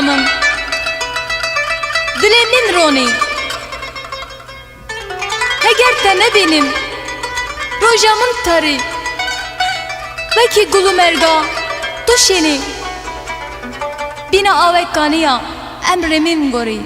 من دل من رونی اگر te nebînim roja min tarî wekî gul û merga tu şînî bîna awekaniya emrê min gorî.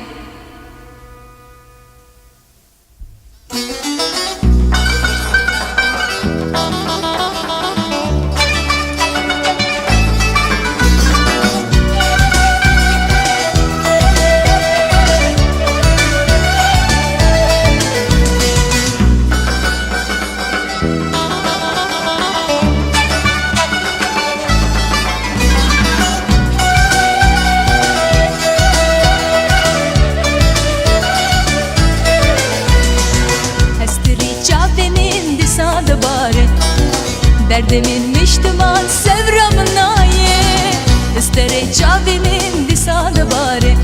Derdimin miştiman sevramın aye İstere çavimin disada bari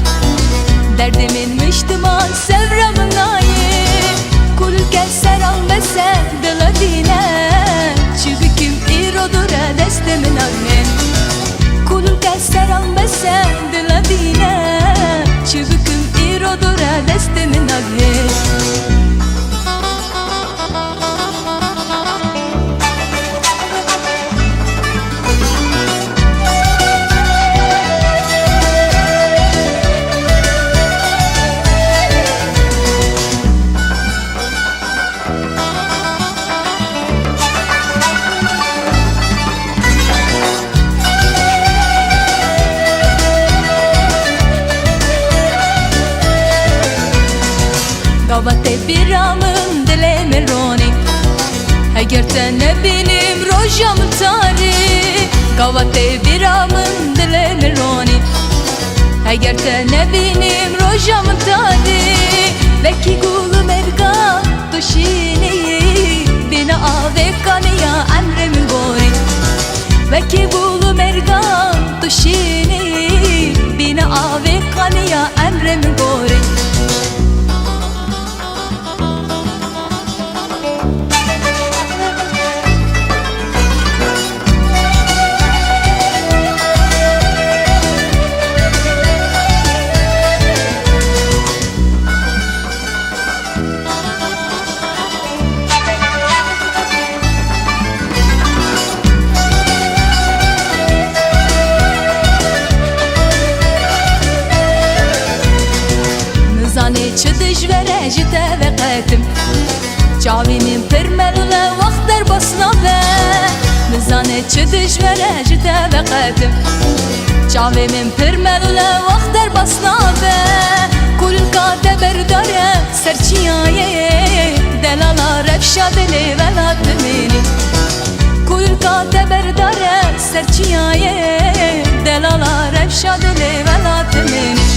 Derdimin miştiman sevramın aye Kul keser almese diladine Çübüküm irodura destemin aye Kul keser almese diladine Çübüküm irodura destemin aye. Gavate biramın dile meroni Eğer te nebînim roja min tarî Gavate biramın dile meroni Eğer te nebînim roja min tarî Vekî gul merga tu şînî bîna avekaniya emrê min gorî Vekî gul merga tu şînî bîna avekaniya emrê min gorî. Çi dijvere ji te veqetim Çavînin pirmelûle wext derbas nabe Nizane çi dijvere ji te veqetim Çavînin pirmelûle wext derbas nabe Kulka te berdare serçiyaye Delala revşa dilê velatê minî Kulka te berdare serçiyaye Delala revşa dilê velatê minî.